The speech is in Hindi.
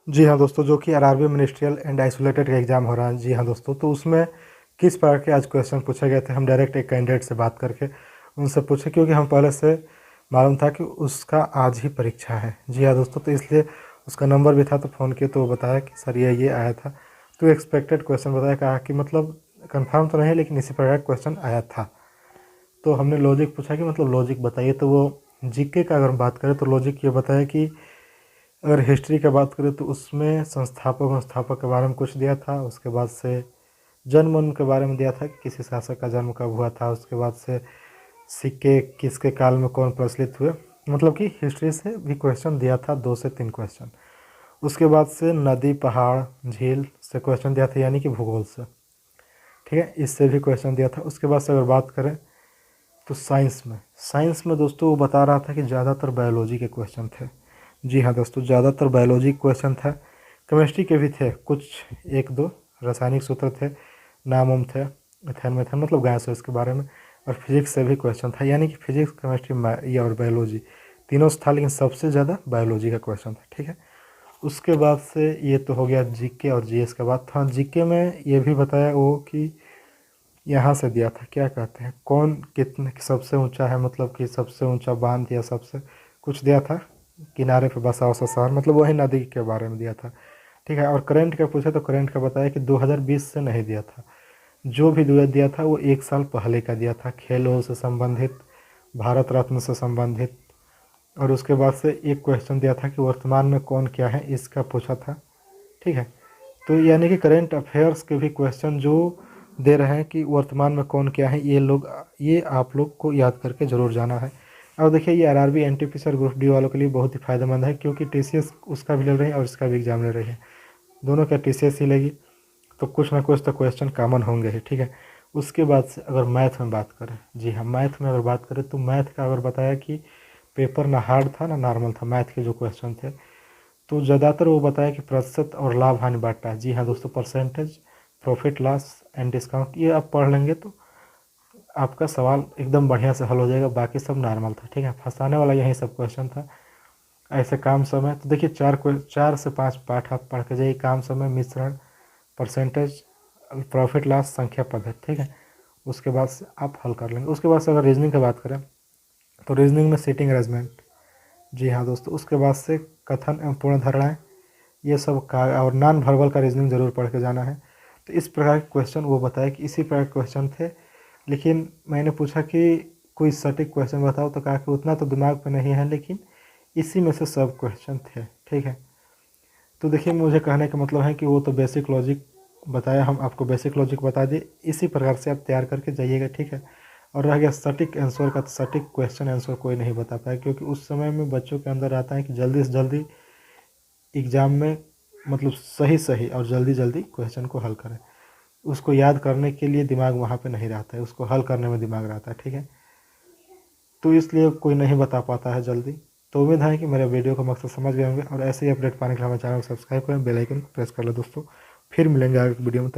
जी हाँ दोस्तों, जो कि आरआरबी मिनिस्ट्रियल एंड आइसोलेटेड का एग्ज़ाम हो रहा है। जी हाँ दोस्तों, तो उसमें किस प्रकार के आज क्वेश्चन पूछे गए थे, हम डायरेक्ट एक कैंडिडेट से बात करके उनसे पूछे, क्योंकि हम पहले से मालूम था कि उसका आज ही परीक्षा है। जी हाँ दोस्तों, तो इसलिए उसका नंबर भी था, तो फ़ोन किया तो वो बताया कि सर ये आया था। तो एक्सपेक्टेड क्वेश्चन बताया, कहा कि मतलब कन्फर्म तो नहीं, लेकिन इसी प्रकार क्वेश्चन आया था। तो हमने लॉजिक पूछा कि मतलब लॉजिक बताइए, तो वो जीके का अगर हम बात करें तो लॉजिक ये बताया कि अगर हिस्ट्री की बात करें तो उसमें संस्थापक के बारे में कुछ दिया था। उसके बाद से जन्म उनके बारे में दिया था कि किसी शासक का जन्म कब हुआ था। उसके बाद से सिक्के किसके काल में कौन प्रचलित हुए, मतलब कि हिस्ट्री से भी क्वेश्चन दिया था, 2 से 3 क्वेश्चन। उसके बाद से नदी पहाड़ झील से क्वेश्चन दिया था, यानी कि भूगोल से। ठीक है, इससे भी क्वेश्चन दिया था। उसके बाद से अगर बात करें तो साइंस में दोस्तों वो बता रहा था कि ज़्यादातर बायोलॉजी के क्वेश्चन थे। जी हाँ दोस्तों, ज़्यादातर बायोलॉजी क्वेश्चन था। केमिस्ट्री के भी थे कुछ, एक दो रासायनिक सूत्र थे, नाम उम थे, इथेन मेथन मतलब गैस के बारे में। और फिजिक्स से भी क्वेश्चन था, यानी कि फिजिक्स केमिस्ट्री ये और बायोलॉजी तीनों से था, लेकिन सबसे ज़्यादा बायोलॉजी का क्वेश्चन था। ठीक है, उसके बाद से ये तो हो गया जीके और जीएस का बात। हाँ, जीके में ये भी बताया वो कि यहाँ से दिया था, क्या कहते हैं, कौन कितने सबसे ऊंचा है, मतलब कि सबसे ऊंचा बांध या सबसे कुछ दिया था, किनारे पे बसा हुआ शहर, मतलब वही नदी के बारे में दिया था। ठीक है, और करंट का पूछे तो करंट का बताया कि 2020 से नहीं दिया था। जो भी दुआ दिया था वो 1 साल पहले का दिया था, खेलों से संबंधित, भारत रत्न से संबंधित। और उसके बाद से एक क्वेश्चन दिया था कि वर्तमान में कौन क्या है, इसका पूछा था। ठीक है, तो यानी कि करेंट अफेयर्स के भी क्वेश्चन जो दे रहे हैं कि वर्तमान में कौन क्या है, ये आप लोग को याद करके ज़रूर जाना है। और देखिए, ये आरआरबी एनटीपीसी और ग्रुप डी वालों के लिए बहुत ही फ़ायदेमंद है, क्योंकि टीसीएस उसका भी ले रही है और इसका भी एग्ज़ाम ले रही है। दोनों का टीसीएस ही लेगी, तो कुछ ना कुछ तो क्वेश्चन कॉमन होंगे ही। ठीक है, उसके बाद से अगर मैथ में बात करें, जी हाँ, मैथ में अगर बात करें तो मैथ का अगर बताया कि पेपर ना हार्ड था ना नॉर्मल था, मैथ के जो क्वेश्चन थे, तो ज़्यादातर वो बताया कि प्रतिशत और लाभ हानि बांटा है। जी हाँ दोस्तों, percentage, profit loss and discount, ये आप पढ़ लेंगे तो आपका सवाल एकदम बढ़िया से हल हो जाएगा। बाकी सब नॉर्मल था। ठीक है, फंसाने वाला यही सब क्वेश्चन था। ऐसे काम समय तो देखिए 4 से 5 पाठ आप पढ़ के जाइए। काम समय, मिश्रण, परसेंटेज, प्रॉफिट लॉस, संख्या पद्धति। ठीक है, उसके बाद से आप हल कर लेंगे। उसके बाद से अगर रीजनिंग की बात करें तो रीजनिंग में सीटिंग अरेंजमेंट, जी हाँ दोस्तों, उसके बाद से कथन एवं पूर्ण धारणाएँ, ये सब का, और नॉन वर्बल का रीजनिंग ज़रूर पढ़ के जाना है। तो इस प्रकार के क्वेश्चन वो बताया कि इसी प्रकार के क्वेश्चन थे। लेकिन मैंने पूछा कि कोई सटीक क्वेश्चन बताओ, तो कहा कि उतना तो दिमाग पे नहीं है, लेकिन इसी में से सब क्वेश्चन थे। ठीक है, तो देखिए, मुझे कहने का मतलब है कि वो तो बेसिक लॉजिक बताया, हम आपको बेसिक लॉजिक बता दिए, इसी प्रकार से आप तैयार करके जाइएगा। ठीक है, और रह गया सटीक आंसर का, तो सटीक क्वेश्चन आंसर कोई नहीं बता पाया, क्योंकि उस समय में बच्चों के अंदर आता है कि जल्दी से जल्दी एग्ज़ाम में, मतलब सही सही और जल्दी जल्दी क्वेश्चन को हल करें। उसको याद करने के लिए दिमाग वहाँ पे नहीं रहता है, उसको हल करने में दिमाग रहता है। ठीक है, तो इसलिए कोई नहीं बता पाता है जल्दी। तो उम्मीद है कि मेरे वीडियो का मकसद समझ गए होंगे, और ऐसे ही अपडेट पाने के लिए हमारे चैनल को सब्सक्राइब करें, बेल आइकन प्रेस कर लो दोस्तों। फिर मिलेंगे आगे वीडियो में।